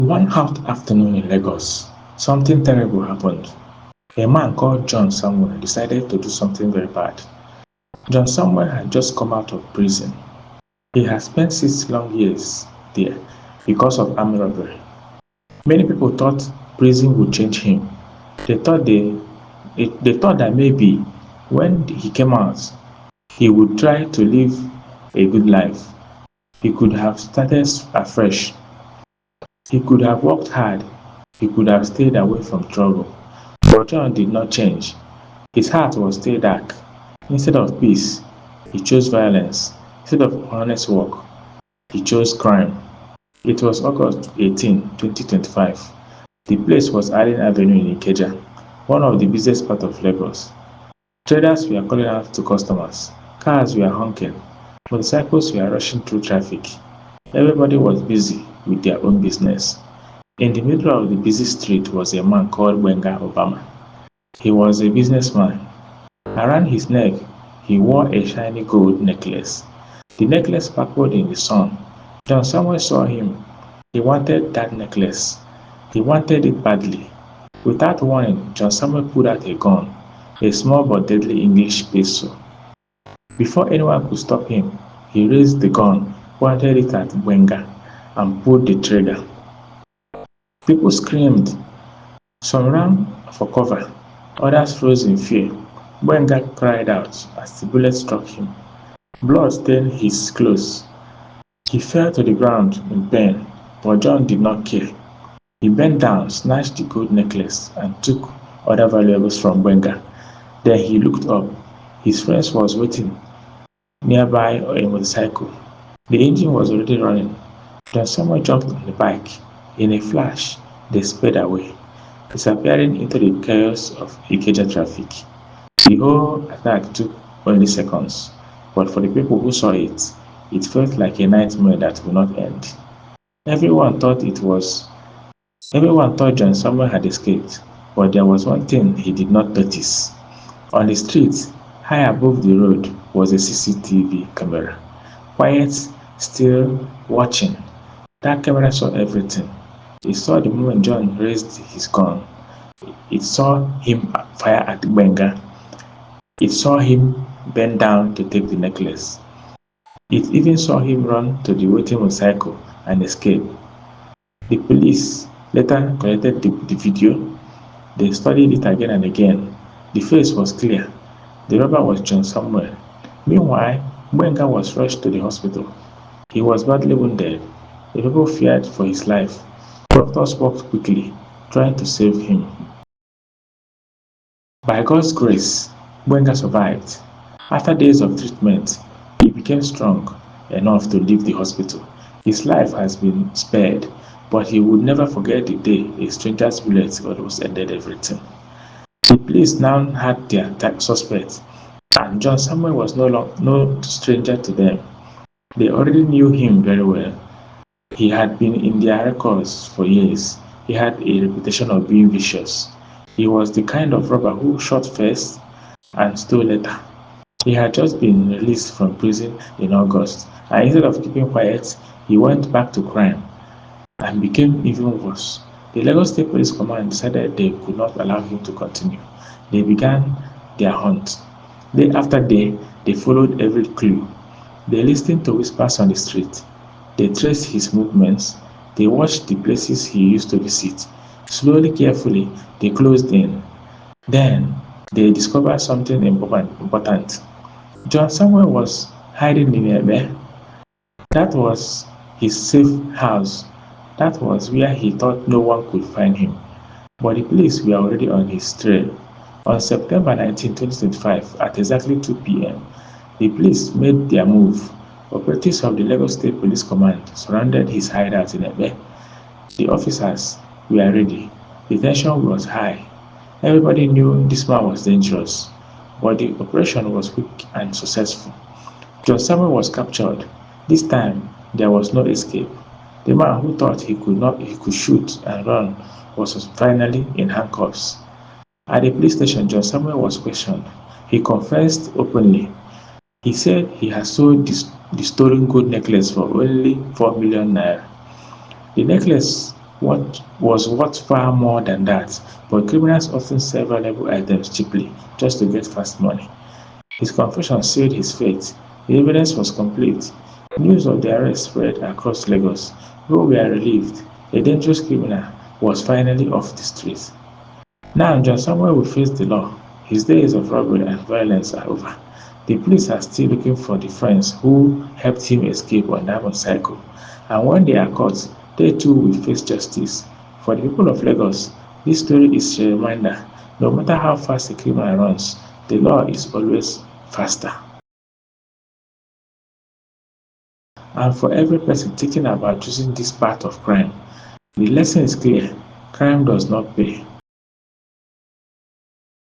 One hot afternoon in Lagos, something terrible happened. A man called John Samuel decided to do something very bad. John Samuel had just come out of prison. He had spent 6 long years there because of armed robbery. Many people thought prison would change him. They thought they thought that maybe when he came out, he would try to live a good life. He could have started afresh. He could have worked hard. He could have stayed away from trouble. But John did not change. His heart was still dark. Instead of peace, he chose violence. Instead of honest work, he chose crime. It was August 18, 2025. The place was Allen Avenue in Ikeja, one of the busiest parts of Lagos. Traders were calling out to customers. Cars were honking. Motorcycles were rushing through traffic. Everybody was busy with their own business. In the middle of the busy street was a man called Gbenga Obama. He was a businessman. Around his neck, he wore a shiny gold necklace. The necklace sparkled in the sun. John Samuel saw him. He wanted that necklace. He wanted it badly. Without warning, John Samuel pulled out a gun, a small but deadly English pistol. Before anyone could stop him, he raised the gun, pointed it at Gbenga, and pulled the trigger. People screamed. Some ran for cover. Others froze in fear. Gbenga cried out as the bullet struck him. Blood stained his clothes. He fell to the ground in pain, but John did not care. He bent down, snatched the gold necklace, and took other valuables from Gbenga. Then he looked up. His friend was waiting nearby on a motorcycle. The engine was already running. John Samuel jumped on the bike. In a flash, they sped away, disappearing into the chaos of Ikeja traffic. The whole attack took only seconds, but for the people who saw it, it felt like a nightmare that would not end. Everyone thought it was Everyone thought John Samuel had escaped, but there was one thing he did not notice. On the street, high above the road, was a CCTV camera. Quiet, still, watching. That camera saw everything. It saw the moment John raised his gun. It saw him fire at Gbenga. It saw him bend down to take the necklace. It even saw him run to the waiting motorcycle and escape. The police later collected the video. They studied it again and again. The face was clear. The robber was John Samuel. Meanwhile, Gbenga was rushed to the hospital. He was badly wounded. The people feared for his life. Doctors worked quickly, trying to save him. By God's grace, Gbenga survived. After days of treatment, he became strong enough to leave the hospital. His life has been spared, but he would never forget the day a stranger's bullet almost ended everything. The police now had their suspect, and John Samuel was no stranger to them. They already knew him very well. He had been in their records for years. He had a reputation of being vicious. He was the kind of robber who shot first and stole later. He had just been released from prison in August, and instead of keeping quiet, he went back to crime and became even worse. The Lagos State Police Command decided they could not allow him to continue. They began their hunt. Day after day, they followed every clue. They listened to whispers on the street. They traced his movements. They watched the places he used to visit. Slowly, carefully, they closed in. Then, they discovered something important. John Samuel was hiding in Ebe. That was his safe house. That was where he thought no one could find him. But the police were already on his trail. On September 19, 2025, at exactly 2 p.m., the police made their move. Operatives of the Lagos State Police Command surrounded his hideout in Ebe. The officers were ready. The tension was high. Everybody knew this man was dangerous, but the operation was quick and successful. John Samuel was captured. This time, there was no escape. The man who thought he could shoot and run was finally in handcuffs. At the police station, John Samuel was questioned. He confessed openly. He said he had sold the stolen gold necklace for only 4 million naira. The necklace what was worth far more than that, but criminals often sell valuable items cheaply just to get fast money. His confession sealed his fate. The evidence was complete. News of the arrest spread across Lagos. People were relieved. A dangerous criminal was finally off the streets. Now John Samuel will face the law. His days of robbery and violence are over. The police are still looking for the friends who helped him escape on that motorcycle. And when they are caught, they too will face justice. For the people of Lagos, this story is a reminder: no matter how fast a criminal runs, the law is always faster. And for every person thinking about choosing this path of crime, the lesson is clear: crime does not pay.